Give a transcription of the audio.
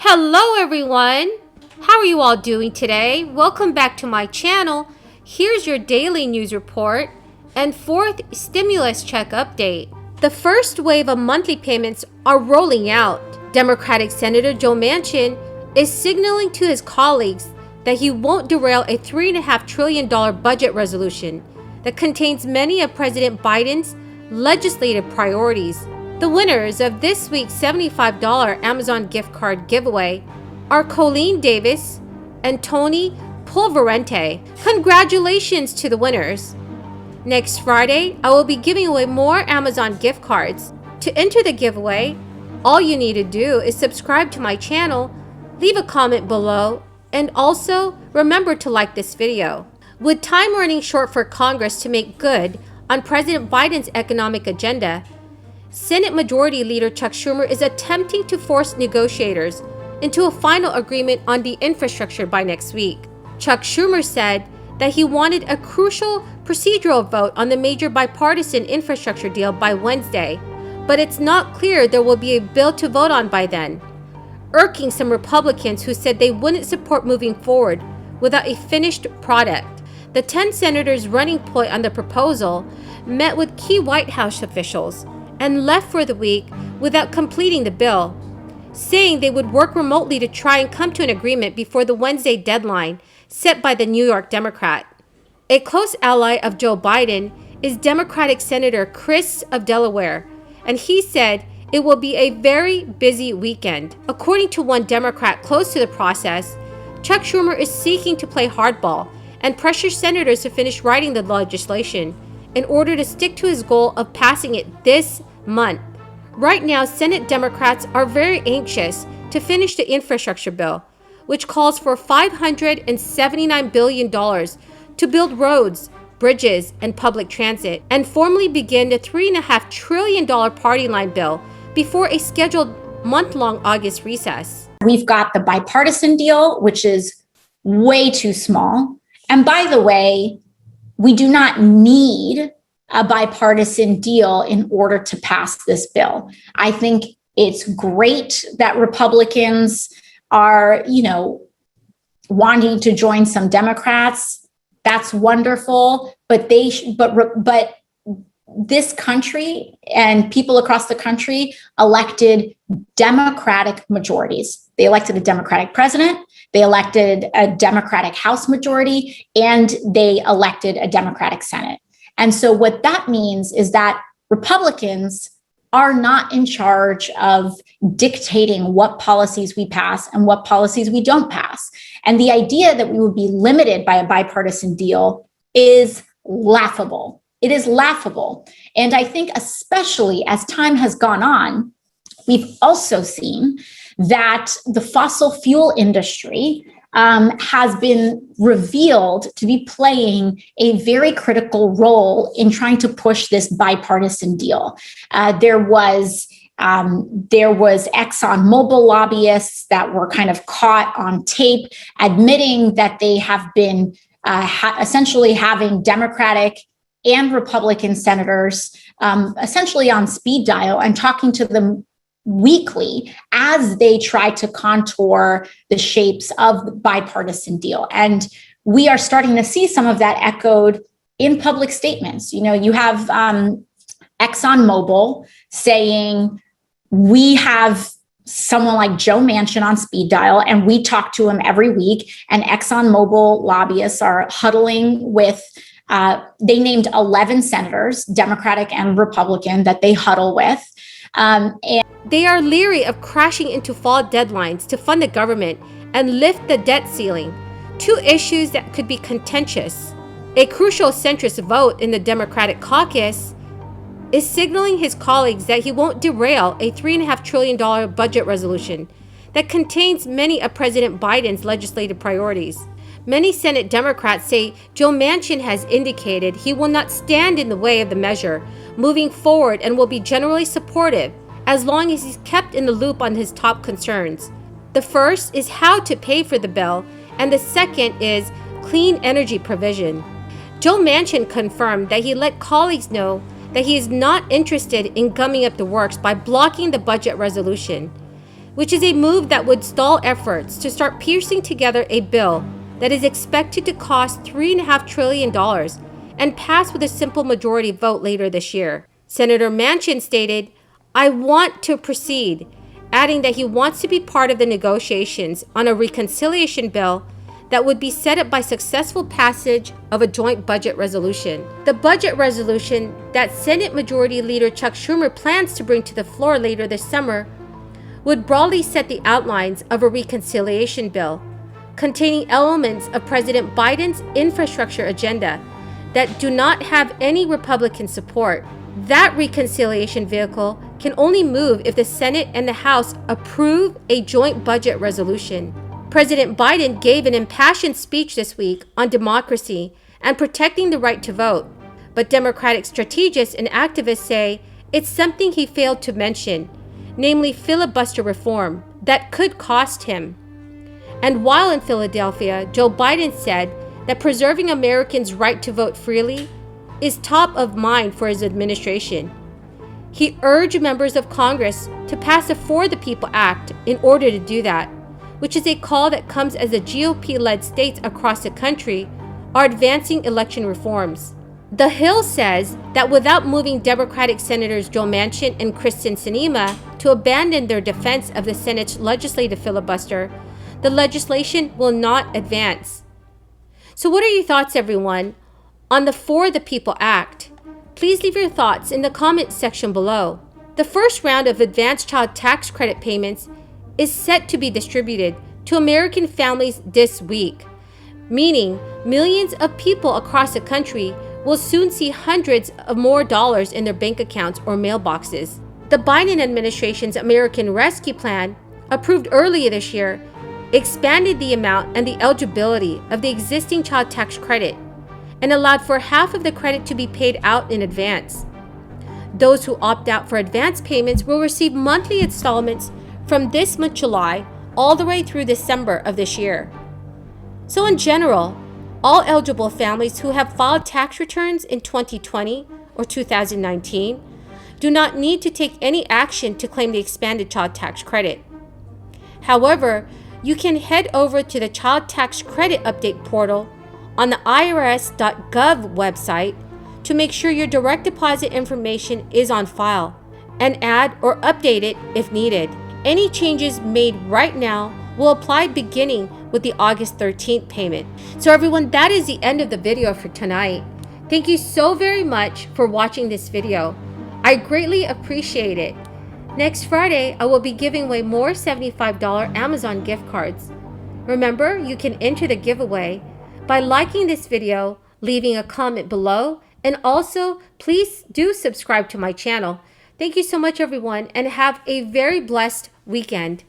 Hello everyone! How are you all doing today? Welcome back to my channel. Here's your daily news report and fourth stimulus check update. The first wave of monthly payments are rolling out. Democratic Senator Joe Manchin is signaling to his colleagues that he won't derail a $3.5 trillion budget resolution that contains many of President Biden's legislative priorities. The winners of this week's $75 Amazon gift card giveaway are Colleen Davis and Tony Pulverente. Congratulations to the winners! Next Friday, I will be giving away more Amazon gift cards. To enter the giveaway, all you need to do is subscribe to my channel, leave a comment below, and also remember to like this video. With time running short for Congress to make good on President Biden's economic agenda, Senate Majority Leader Chuck Schumer is attempting to force negotiators into a final agreement on the infrastructure by next week. Chuck Schumer said that he wanted a crucial procedural vote on the major bipartisan infrastructure deal by Wednesday, but it's not clear there will be a bill to vote on by then, irking some Republicans who said they wouldn't support moving forward without a finished product. The 10 senators running point on the proposal met with key White House officials and left for the week without completing the bill, saying they would work remotely to try and come to an agreement before the Wednesday deadline set by the New York Democrat. A close ally of Joe Biden is Democratic Senator Chris of Delaware, and he said it will be a very busy weekend. According to one Democrat close to the process, Chuck Schumer is seeking to play hardball and pressure senators to finish writing the legislation in order to stick to his goal of passing it this month. Right now, Senate Democrats are very anxious to finish the infrastructure bill, which calls for $579 billion to build roads, bridges, and public transit, and formally begin the $3.5 trillion party line bill before a scheduled month-long August recess. We've got the bipartisan deal, which is way too small. And by the way, we do not need a bipartisan deal in order to pass this bill. I think it's great that Republicans are, wanting to join some Democrats. That's wonderful, but this country and people across the country elected Democratic majorities. They elected a Democratic president, they elected a Democratic House majority, and they elected a Democratic Senate. And so what that means is that Republicans are not in charge of dictating what policies we pass and what policies we don't pass. And the idea that we would be limited by a bipartisan deal is laughable. It is laughable. And I think especially as time has gone on, we've also seen that the fossil fuel industry has been revealed to be playing a very critical role in trying to push this bipartisan deal. There was ExxonMobil lobbyists that were kind of caught on tape admitting that they have been essentially having Democratic and Republican senators essentially on speed dial and talking to them weekly as they try to contour the shapes of the bipartisan deal. And we are starting to see some of that echoed in public statements. You have ExxonMobil saying, we have someone like Joe Manchin on speed dial, and we talk to him every week. And ExxonMobil lobbyists are huddling with, they named 11 senators, Democratic and Republican, that they huddle with. And they are leery of crashing into fall deadlines to fund the government and lift the debt ceiling, two issues that could be contentious. A crucial centrist vote in the Democratic caucus is signaling his colleagues that he won't derail a $3.5 trillion budget resolution that contains many of President Biden's legislative priorities. Many Senate Democrats say Joe Manchin has indicated he will not stand in the way of the measure moving forward and will be generally supportive as long as he's kept in the loop on his top concerns. The first is how to pay for the bill, and the second is clean energy provision. Joe Manchin confirmed that he let colleagues know that he is not interested in gumming up the works by blocking the budget resolution. which is a move that would stall efforts to start piecing together a bill that is expected to cost $3.5 trillion and pass with a simple majority vote later this year. Senator Manchin stated, "I want to proceed," adding that he wants to be part of the negotiations on a reconciliation bill that would be set up by successful passage of a joint budget resolution. The budget resolution that Senate Majority Leader Chuck Schumer plans to bring to the floor later this summer would broadly set the outlines of a reconciliation bill containing elements of President Biden's infrastructure agenda that do not have any Republican support. That reconciliation vehicle can only move if the Senate and the House approve a joint budget resolution. President Biden gave an impassioned speech this week on democracy and protecting the right to vote, but Democratic strategists and activists say it's something he failed to mention, namely filibuster reform, that could cost him. And while in Philadelphia, Joe Biden said that preserving Americans' right to vote freely is top of mind for his administration. He urged members of Congress to pass a For the People Act in order to do that, which is a call that comes as the GOP-led states across the country are advancing election reforms. The Hill says that without moving Democratic Senators Joe Manchin and Kristen Sinema to abandon their defense of the Senate's legislative filibuster, the legislation will not advance. So what are your thoughts, everyone, on the For the People Act? Please leave your thoughts in the comment section below. The first round of advanced child tax credit payments is set to be distributed to American families this week, meaning millions of people across the country will soon see hundreds of more dollars in their bank accounts or mailboxes. The Biden administration's American Rescue Plan, approved earlier this year, expanded the amount and the eligibility of the existing child tax credit and allowed for half of the credit to be paid out in advance. Those who opt out for advance payments will receive monthly installments from this month, July, all the way through December of this year. So in general, all eligible families who have filed tax returns in 2020 or 2019 do not need to take any action to claim the expanded child tax credit. However, you can head over to the Child Tax Credit Update portal on the irs.gov website to make sure your direct deposit information is on file and add or update it if needed. Any changes made right now will apply beginning with the August 13th payment. So everyone, that is the end of the video for tonight. Thank you so very much for watching this video. I greatly appreciate it. Next Friday, I will be giving away more $75 Amazon gift cards. Remember, you can enter the giveaway by liking this video, leaving a comment below, and also please do subscribe to my channel. Thank you so much, everyone, and have a very blessed weekend.